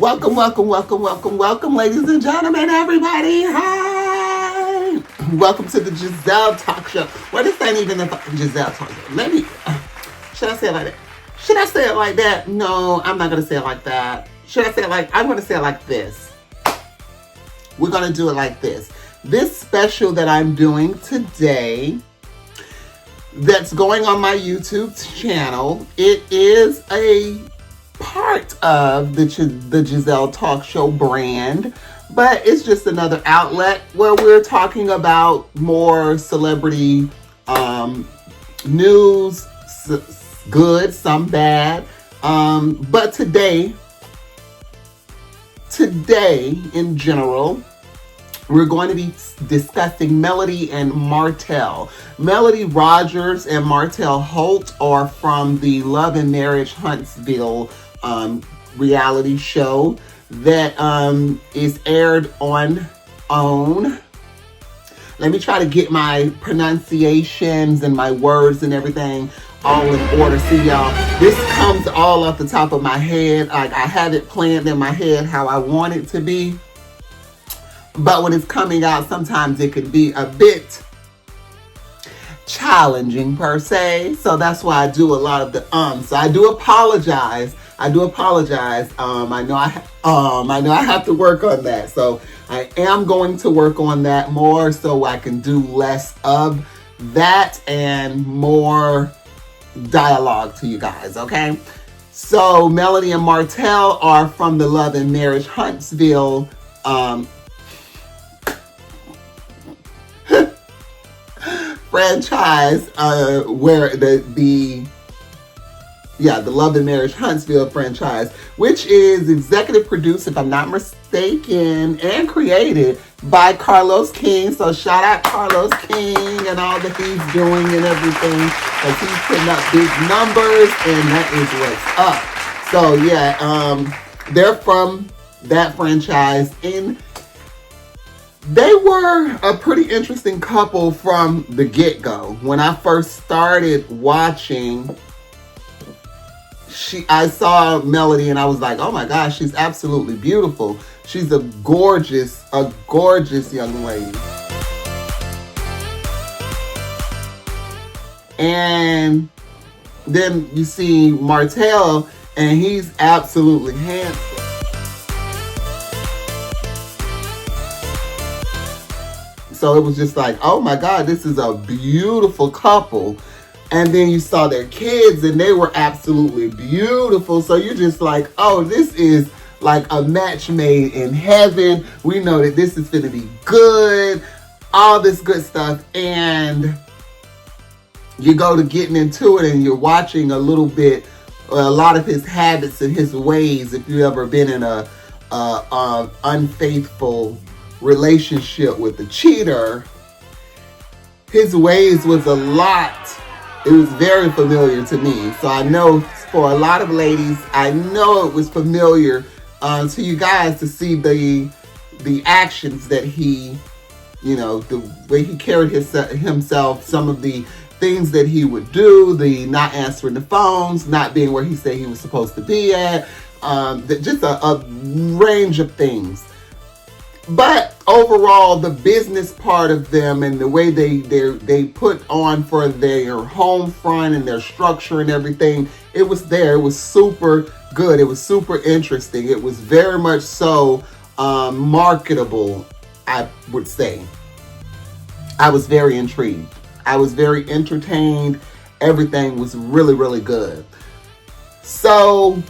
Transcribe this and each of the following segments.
Welcome, welcome, welcome, welcome, welcome, ladies and gentlemen, everybody. Hi. Welcome to the Giselle Talk Show. Well, this ain't even the Giselle Talk Show. Should I say it like that? Should I say it like that? No, I'm not going to say it like that. Should I say it like, I'm going to say it like this. We're going to do it like this. This special that I'm doing today, that's going on my YouTube channel, it is a part of the Giselle Talk Show brand, but it's just another outlet where we're talking about more celebrity news, good, some bad. But today in general, we're going to be discussing Melody and Martel. Melody Rogers and Martell Holt are from the Love and Marriage Huntsville reality show that is aired on OWN. Let me try to get my pronunciations and my words and everything all in order. See, y'all, this comes all off the top of my head. Like, I have it planned in my head how I want it to be. But when it's coming out, sometimes it could be a bit challenging per se. So that's why I do a lot of the So I do apologize. I know I have to work on that. So I am going to work on that more so I can do less of that and more dialogue to you guys, okay? So Melody and Martell are from the Love and Marriage Huntsville franchise, where the Love and Marriage Huntsville franchise, which is executive produced, if I'm not mistaken, and created by Carlos King. So shout out Carlos King and all that he's doing and everything, because he's putting up big numbers, and that is what's up. So yeah, they're from that franchise, and they were a pretty interesting couple from the get-go. When I first started watching, I saw Melody and I was like, oh my gosh, she's absolutely beautiful. She's a gorgeous young lady. And then you see Martel, and he's absolutely handsome. So it was just like, oh my God, this is a beautiful couple. And then you saw their kids, and they were absolutely beautiful. So you're just like, oh, this is like a match made in heaven. We know that this is going to be good, all this good stuff. And you go to getting into it, and you're watching a lot of his habits and his ways. If you've ever been in a unfaithful relationship with a cheater, his ways was a lot. It was very familiar to me. So I know for a lot of ladies, I know it was familiar to you guys to see the actions that he, the way he carried himself, some of the things that he would do, the not answering the phones, not being where he said he was supposed to be at, just a range of things. But overall, the business part of them and the way they put on for their home front and their structure and everything, it was there. It was super good. It was super interesting. It was very much so marketable, I would say. I was very intrigued. I was very entertained. Everything was really, really good. So,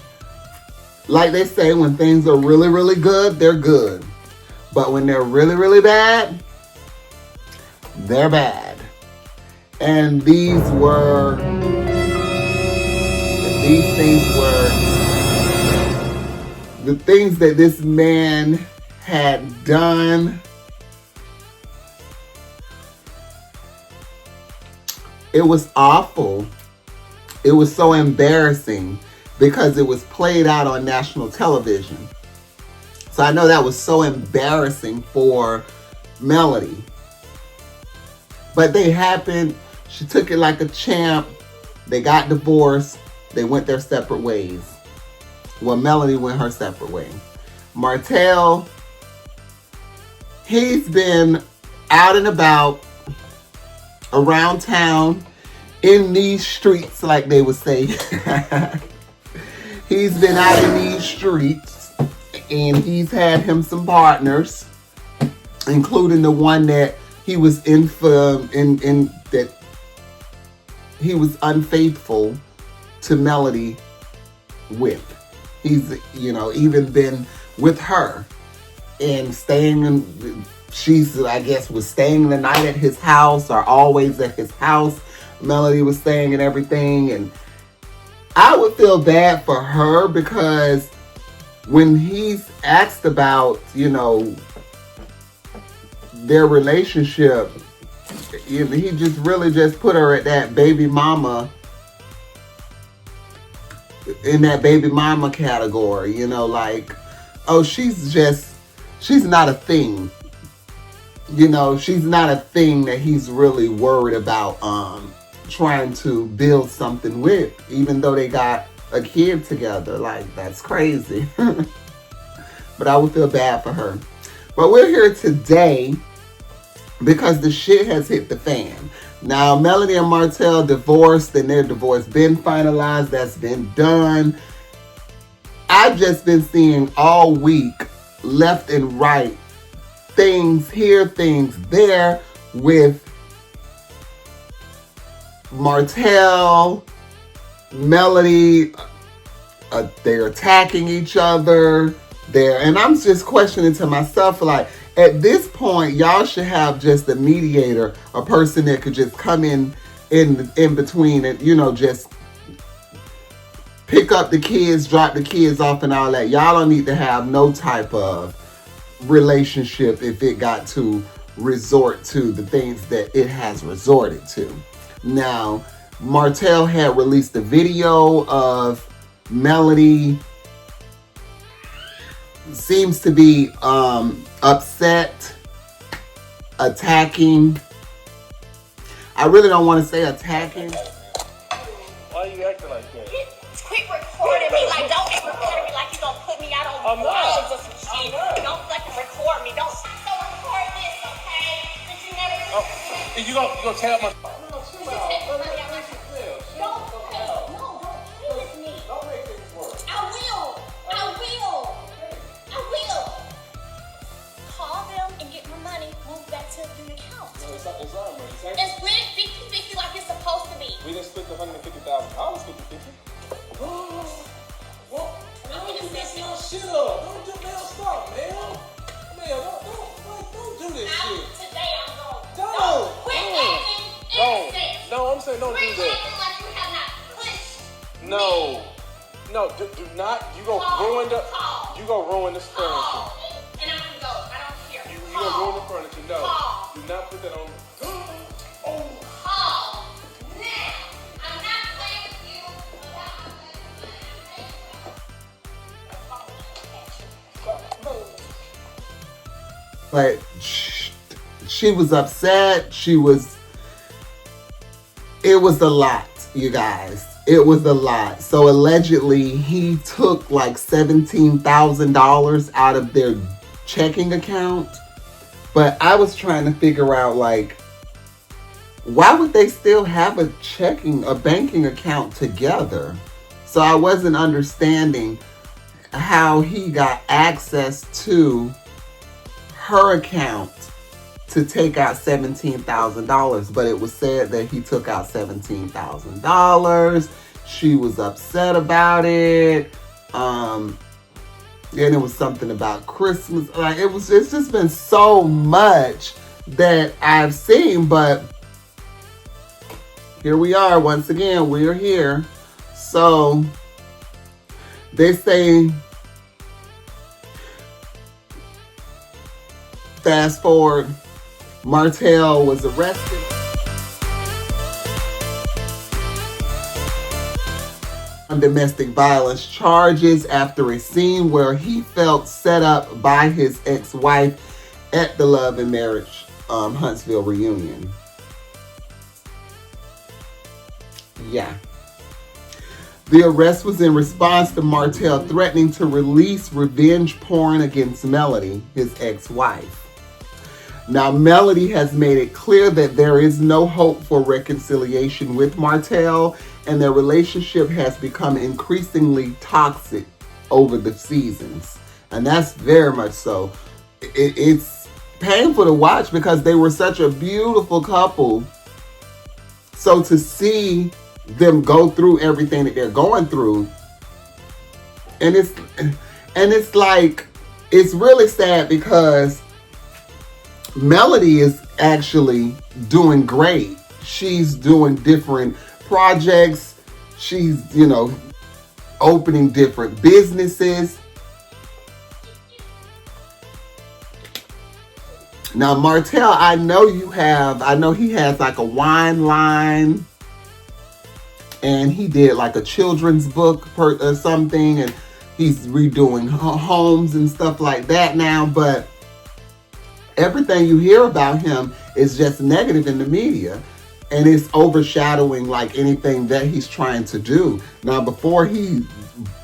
like they say, when things are really, really good, they're good. But when they're really, really bad, they're bad. And these things were the things that this man had done. It was awful. It was so embarrassing because it was played out on national television. So I know that was so embarrassing for Melody. But they happened. She took it like a champ. They got divorced. They went their separate ways. Well, Melody went her separate way. Martell, he's been out and about around town in these streets, like they would say. He's been out in these streets, and he's had him some partners, including the one that he was in that he was unfaithful to Melody with. He's, even been with her and she's, I guess, was staying the night at his house, or always at his house. Melody was staying and everything. And I would feel bad for her, because when he's asked about, their relationship, he just really just put her at that baby mama, in that baby mama category, like, oh, she's not a thing. She's not a thing that he's really worried about trying to build something with, even though they got a kid together. Like, that's crazy. But I would feel bad for her. But we're here today because the shit has hit the fan. Now, Melody and Martell divorced, and their divorce been finalized. That's been done. I've just been seeing all week, left and right, things here, things there, with Martell, Melody, they're attacking each other. And I'm just questioning to myself, like, at this point, y'all should have just a mediator, a person that could just come in between and, just pick up the kids, drop the kids off and all that. Y'all don't need to have no type of relationship if it got to resort to the things that it has resorted to. Now, Martell had released a video of Melody seems to be upset, attacking. I really don't want to say attacking. Why are you acting like that? Quit recording me. Like, don't keep recording me like you gonna put me out on the grounds or some shit. Don't fucking record me. Don't record this, okay? Since you never... Oh, you gonna tear up my... It's split 50-50 like it's supposed to be. We didn't split the $150,000 50-50. Well, don't do this shit up. Don't do that. Stop, man. Don't do this shit. Today I'm going. Don't. Quit acting innocent. No, I'm saying don't do that. Quit acting like you have not pushed No, do not. You gonna ruin the furniture. Call. And I'm gonna go. I don't care. You gonna ruin the furniture. No. Call. Do not put that on. Call. Now. I'm not playing with you. But she was upset. It was a lot, you guys. It was a lot. So allegedly, he took like $17,000 out of their checking account. But I was trying to figure out, like, why would they still have a banking account together? So I wasn't understanding how he got access to her account to take out $17,000. But it was said that he took out $17,000. She was upset about it. And it was something about Christmas. Like, it's just been so much that I've seen, but here we are. Once again, we're here. So they say, fast forward, Martell was arrested. On domestic violence charges after a scene where he felt set up by his ex-wife at the Love and Marriage Huntsville reunion. Yeah. The arrest was in response to Martel threatening to release revenge porn against Melody, his ex-wife. Now, Melody has made it clear that there is no hope for reconciliation with Martel, and their relationship has become increasingly toxic over the seasons. And that's very much so. It's painful to watch because they were such a beautiful couple. So to see them go through everything that they're going through, and it's like, it's really sad because Melody is actually doing great. She's doing different projects. She's, opening different businesses. Now, Martel, I know he has like a wine line, and he did like a children's book or something, and he's redoing homes and stuff like that now, but everything you hear about him is just negative in the media, and it's overshadowing like anything that he's trying to do. Now, before he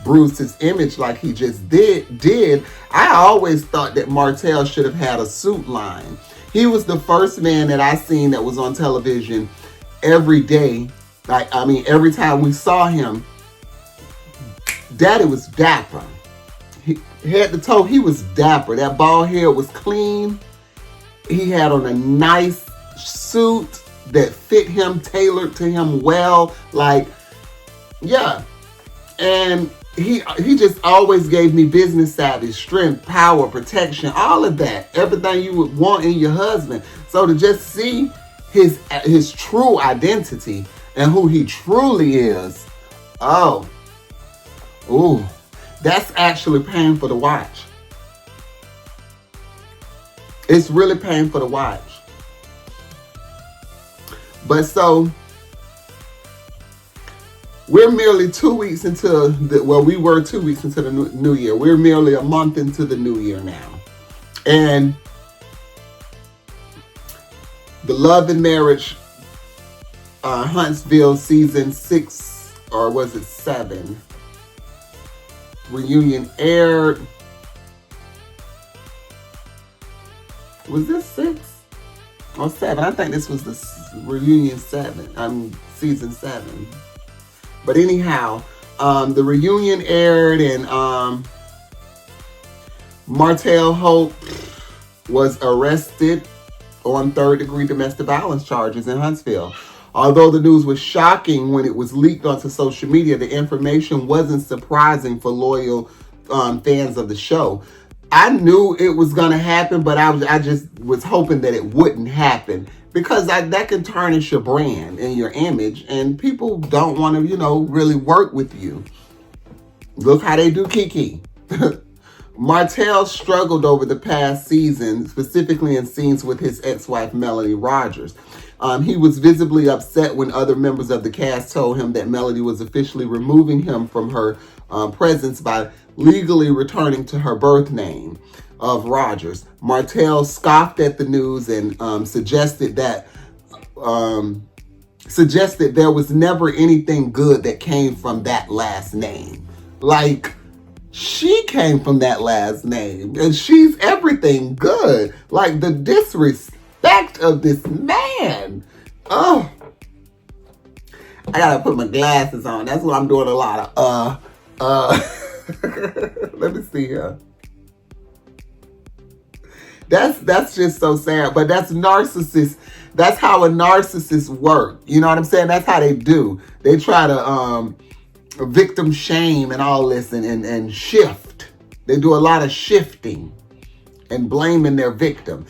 bruised his image like he just did, I always thought that Martel should have had a suit line. He was the first man that I seen that was on television every day. Every time we saw him, Daddy was dapper. Head to toe, he was dapper. That bald hair was clean. He had on a nice suit that fit him, tailored to him well. And he just always gave me business savvy, strength, power, protection, all of that. Everything you would want in your husband. So to just see his true identity and who he truly is, that's actually painful to watch. It's really painful to watch. But so, we're merely 2 weeks into we were 2 weeks into the new year. We're merely a month into the new year now. And the Love and Marriage Huntsville season 6, or was it 7? Reunion aired. Was this 6 or 7? I think this was the reunion 7. Season 7. But anyhow, the reunion aired, and Martell Holt was arrested on third-degree domestic violence charges in Huntsville. Although the news was shocking when it was leaked onto social media, the information wasn't surprising for loyal fans of the show. I knew it was going to happen, but I just was hoping that it wouldn't happen, because that can tarnish your brand and your image, and people don't want to, really work with you. Look how they do Kiki. Martel struggled over the past season, specifically in scenes with his ex-wife, Melody Rogers. He was visibly upset when other members of the cast told him that Melody was officially removing him from her presence by legally returning to her birth name of Rogers. Martel scoffed at the news and suggested there was never anything good that came from that last name. Like, she came from that last name, and she's everything good. Like, the disrespect of this man. Oh, I gotta put my glasses on. That's what I'm doing a lot of. Let me see here. That's just so sad. But that's narcissist. That's how a narcissist work. You know what I'm saying? That's how they do. They try to victim shame and all this and shift. They do a lot of shifting and blaming their victim.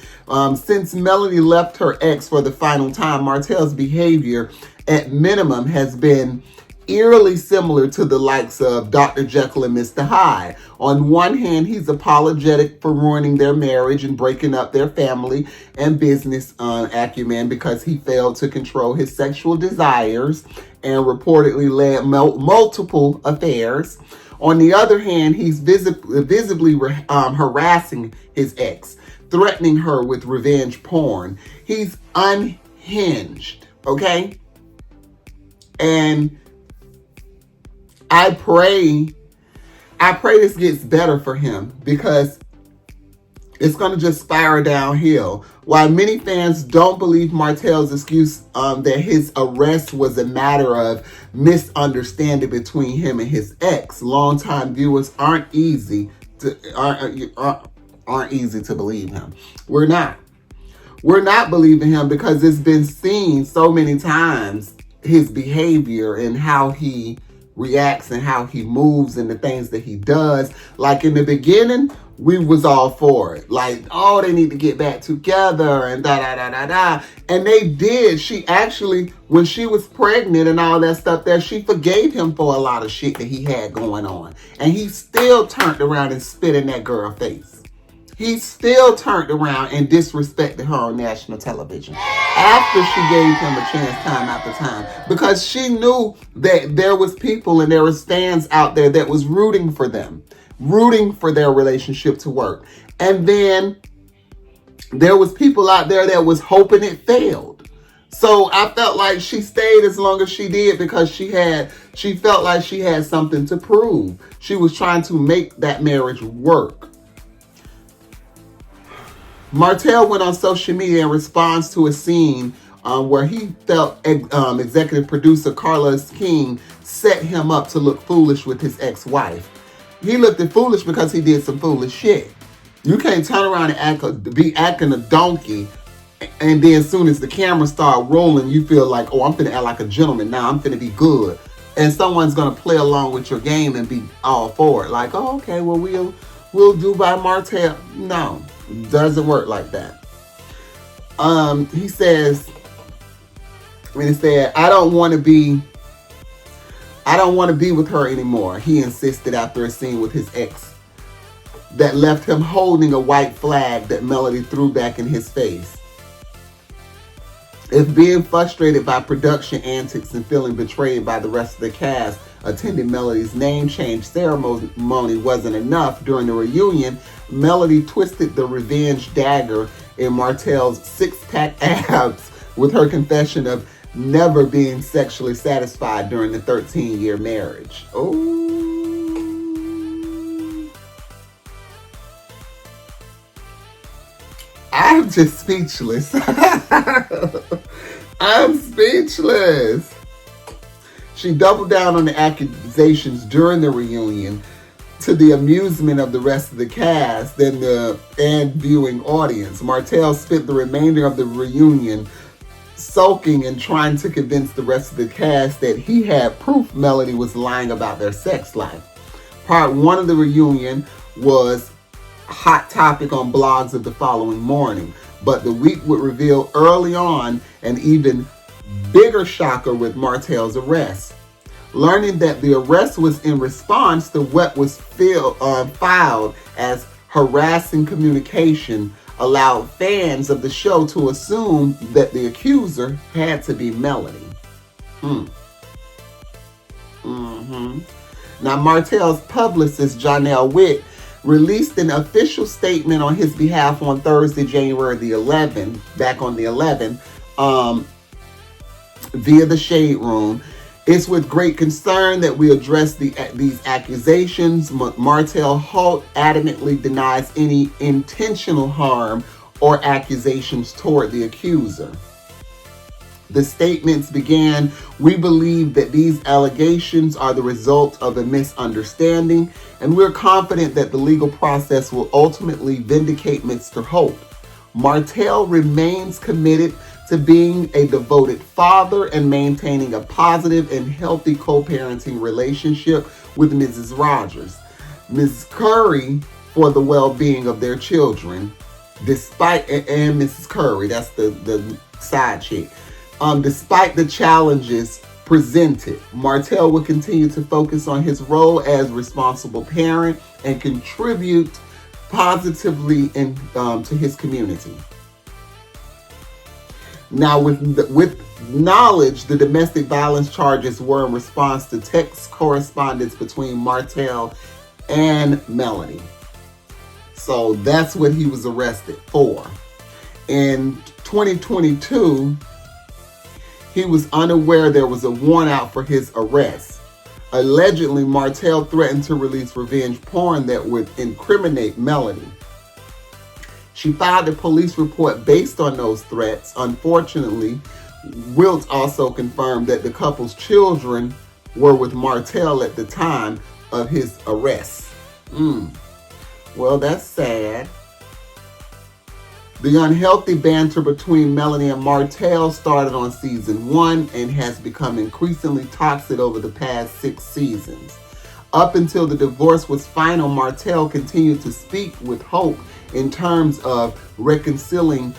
Since Melody left her ex for the final time, Martel's behavior at minimum has been eerily similar to the likes of Dr. Jekyll and Mr. Hyde. On one hand, he's apologetic for ruining their marriage and breaking up their family and business acumen because he failed to control his sexual desires and reportedly led multiple affairs. On the other hand, he's visibly harassing his ex, threatening her with revenge porn. He's unhinged, okay? And I pray this gets better for him, because it's going to just spiral downhill. While many fans don't believe Martell's excuse that his arrest was a matter of misunderstanding between him and his ex, longtime viewers aren't easy to believe him. We're not believing him, because it's been seen so many times, his behavior and how he reacts and how he moves and the things that he does. Like in the beginning, we was all for it. Like, oh, they need to get back together and da-da-da-da-da. And they did. She actually, when she was pregnant and all that stuff there, she forgave him for a lot of shit that he had going on. And he still turned around and spit in that girl's face. He still turned around and disrespected her on national television after she gave him a chance time after time, because she knew that there was people and there was fans out there that was rooting for them, rooting for their relationship to work. And then there was people out there that was hoping it failed. So I felt like she stayed as long as she did, because she felt like she had something to prove. She was trying to make that marriage work. Martel went on social media in response to a scene where he felt executive producer Carlos King set him up to look foolish with his ex-wife. He looked foolish because he did some foolish shit. You can't turn around and be acting a donkey, and then as soon as the camera start rolling, you feel like, oh, I'm finna act like a gentleman now. I'm finna be good. And someone's gonna play along with your game and be all for it. Like, oh, okay, well, we'll do by Martel. No. Doesn't work like that. He said, I don't want to be with her anymore, he insisted after a scene with his ex that left him holding a white flag that Melody threw back in his face. If being frustrated by production antics and feeling betrayed by the rest of the cast attending Melody's name change ceremony wasn't enough, during the reunion, Melody twisted the revenge dagger in Martell's six-pack abs with her confession of never being sexually satisfied during the 13-year marriage. Oh. I'm just speechless. I'm speechless. She doubled down on the accusations during the reunion, to the amusement of the rest of the cast and viewing audience. Martel spent the remainder of the reunion sulking and trying to convince the rest of the cast that he had proof Melody was lying about their sex life. Part 1 of the reunion was hot topic on blogs of the following morning, but the week would reveal early on an even bigger shocker with Martell's arrest. Learning that the arrest was in response to what was filed as harassing communication allowed fans of the show to assume that the accuser had to be Melody. Now, Martell's publicist, Jonelle Witt, released an official statement on his behalf on Thursday, January the 11th, back on the 11th, via the Shade Room. It's with great concern that we address these accusations. Martell Holt adamantly denies any intentional harm or accusations toward the accuser. The statements began, "We believe that these allegations are the result of a misunderstanding, and we're confident that the legal process will ultimately vindicate Mr. Holt. Martell remains committed to being a devoted father and maintaining a positive and healthy co-parenting relationship with Mrs. Rogers, Mrs. Curry for the well-being of their children, and Mrs. Curry, that's the side chick. Despite the challenges presented, Martell will continue to focus on his role as responsible parent and contribute positively to his community." Now, with knowledge, the domestic violence charges were in response to text correspondence between Martell and Melody. So that's what he was arrested for. In 2022, he was unaware there was a warrant out for his arrest. Allegedly, Martel threatened to release revenge porn that would incriminate Melody. She filed a police report based on those threats. Unfortunately, Wilt also confirmed that the couple's children were with Martel at the time of his arrest. Well, that's sad. The unhealthy banter between Melanie and Martel started on season 1 and has become increasingly toxic over the past 6 seasons. Up until the divorce was final, Martel continued to speak with Holt in terms of reconciling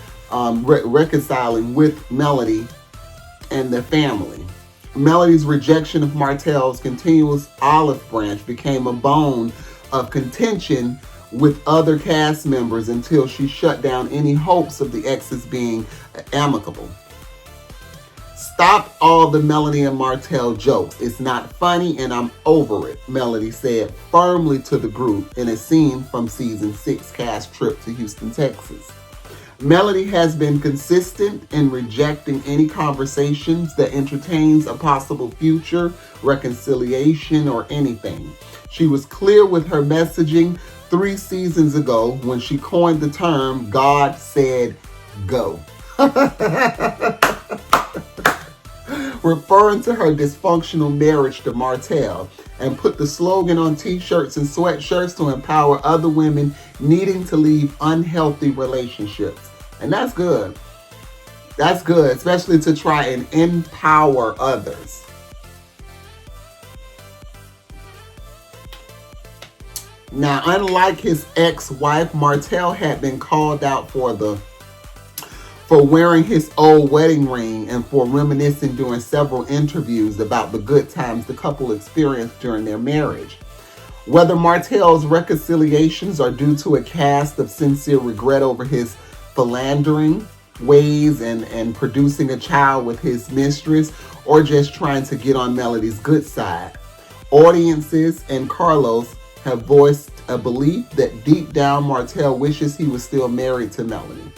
with Melody and the family. Melody's rejection of Martel's continuous olive branch became a bone of contention with other cast members until she shut down any hopes of the exes being amicable. Stop all the Melody and Martel jokes. It's not funny and I'm over it, Melody said firmly to the group in a scene from season 6 cast trip to Houston, Texas. Melody has been consistent in rejecting any conversations that entertains a possible future, reconciliation, or anything. She was clear with her messaging 3 seasons ago when she coined the term "God said go," referring to her dysfunctional marriage to Martel, and put the slogan on t-shirts and sweatshirts to empower other women needing to leave unhealthy relationships. And that's good. That's good, especially to try and empower others. Now, unlike his ex-wife, Martel had been called out for wearing his old wedding ring and for reminiscing during several interviews about the good times the couple experienced during their marriage. Whether Martel's reconciliations are due to a cast of sincere regret over his philandering ways and producing a child with his mistress, or just trying to get on Melody's good side, audiences and Carlos have voiced a belief that deep down Martel wishes he was still married to Melody.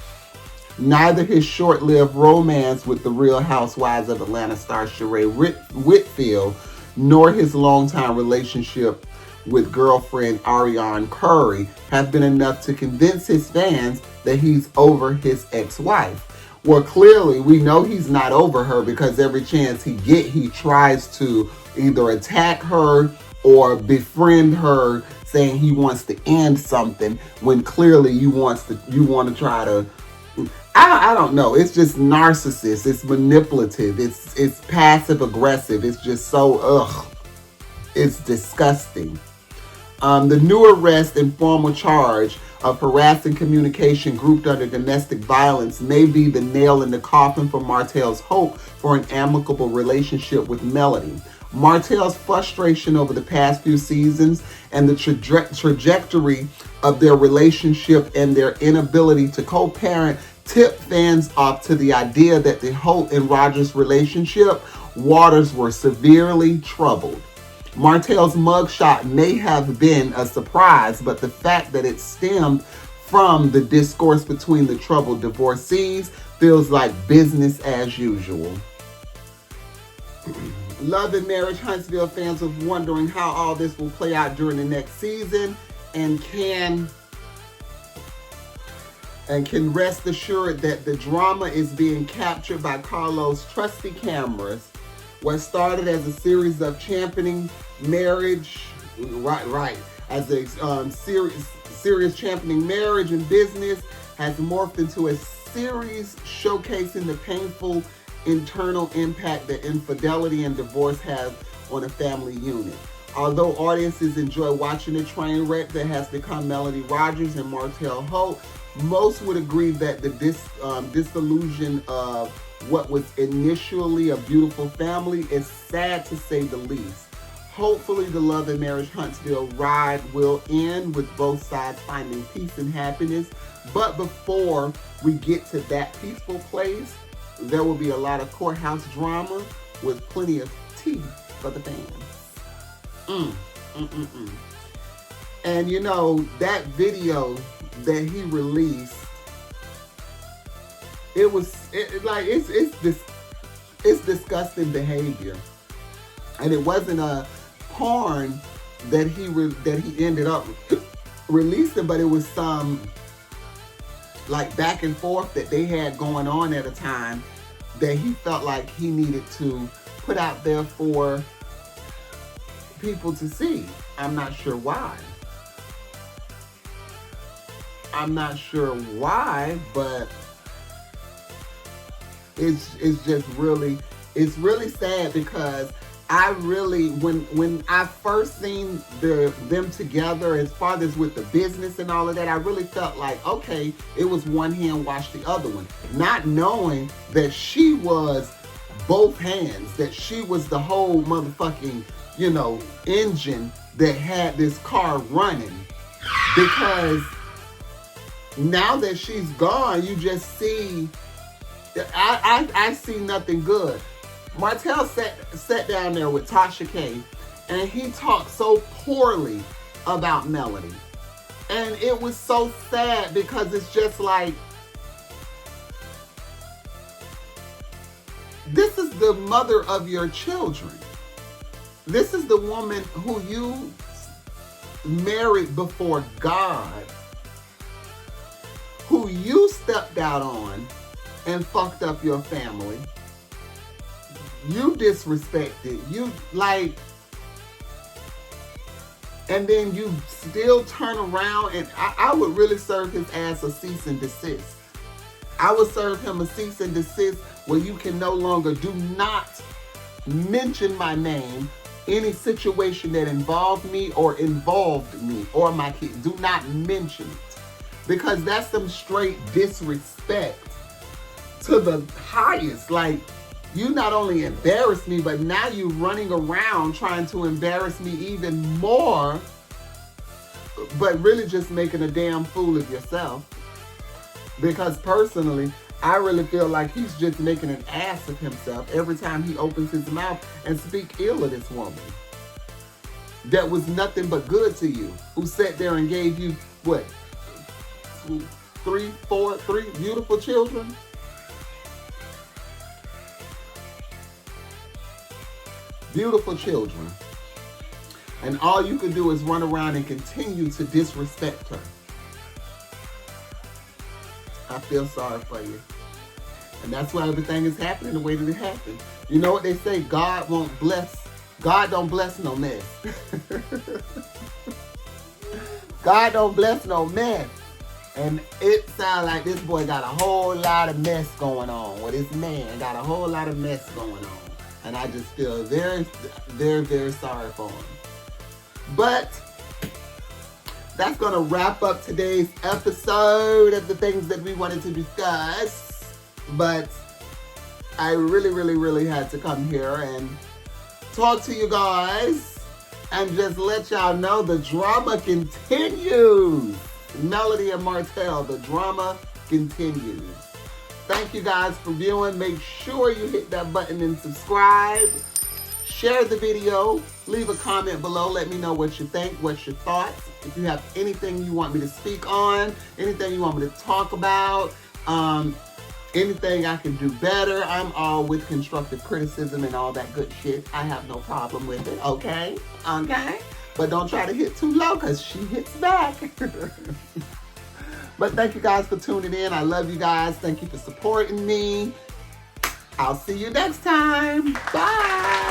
Neither his short-lived romance with the Real Housewives of Atlanta star Sheree Whitfield nor his longtime relationship with girlfriend Ariane Curry have been enough to convince his fans that he's over his ex-wife. Well, clearly we know he's not over her, because every chance he tries to either attack her or befriend her, saying he wants to end something, when clearly you want to try to, I don't know. It's just narcissist. It's manipulative. It's passive aggressive. It's just so it's disgusting. The new arrest and formal charge of harassing communication grouped under domestic violence may be the nail in the coffin for Martel's hope for an amicable relationship with Melody. Martel's frustration over the past few seasons and the trajectory of their relationship and their inability to co-parent tip fans off to the idea that the Holt and Rogers relationship waters were severely troubled. Martel's mugshot may have been a surprise, but the fact that it stemmed from the discourse between the troubled divorcees feels like business as usual. Love and Marriage Huntsville fans are wondering how all this will play out during the next season, and can rest assured that the drama is being captured by Carlos' trusty cameras. What started as a series of championing marriage, as a serious championing marriage and business, has morphed into a series showcasing the painful internal impact that infidelity and divorce have on a family unit. Although audiences enjoy watching the train wreck that has become Melody Rogers and Martell Holt, most would agree that the disillusion of what was initially a beautiful family is sad, to say the least. Hopefully the Love and Marriage Huntsville ride will end with both sides finding peace and happiness. But before we get to that peaceful place, there will be a lot of courthouse drama with plenty of tea for the fans. And you know, that video that he released, it's disgusting behavior. And it wasn't porn that he ended up releasing, but it was some like back and forth that they had going on at a time that he felt like he needed to put out there for people to see. I'm not sure why. But it's just really, it's really sad because I really, when I first seen them together, as far as with the business and all of that, I really felt like, okay, it was one hand wash the other one. Not knowing that she was both hands, that she was the whole motherfucking, engine that had this car running. Because now that she's gone, you just see, I see nothing good. Martell sat down there with Tasha K, and he talked so poorly about Melody. And it was so sad because it's just like, this is the mother of your children. This is the woman who you married before God, who you stepped out on and fucked up your family. You disrespected. And then you still turn around, and I would really serve his ass a cease and desist. I would serve him a cease and desist where you can no longer, do not mention my name, any situation that involved me or my kid. Do not mention it. Because that's some straight disrespect to the highest. Like, you not only embarrassed me, but now you're running around trying to embarrass me even more, but really just making a damn fool of yourself. Because personally, I really feel like he's just making an ass of himself every time he opens his mouth and speak ill of this woman that was nothing but good to you, who sat there and gave you, what, three beautiful children? Beautiful children. And all you can do is run around and continue to disrespect her. I feel sorry for you. And that's why everything is happening the way that it happened. You know what they say? God don't bless no mess. God don't bless no mess. And it sounds like this boy got a whole lot of mess going on. Well, this man got a whole lot of mess going on. And I just feel very, very, very sorry for him. But that's going to wrap up today's episode of the things that we wanted to discuss. But I really, really, really had to come here and talk to you guys and just let y'all know the drama continues. Melody and Martel, the drama continues. Thank you guys for viewing. Make sure you hit that button and subscribe. Share the video. Leave a comment below. Let me know what you think, what's your thoughts. If you have anything you want me to speak on, anything you want me to talk about, anything I can do better, I'm all with constructive criticism and all that good shit. I have no problem with it, okay? Okay? But don't try to hit too low because she hits back. But thank you guys for tuning in. I love you guys. Thank you for supporting me. I'll see you next time. Bye.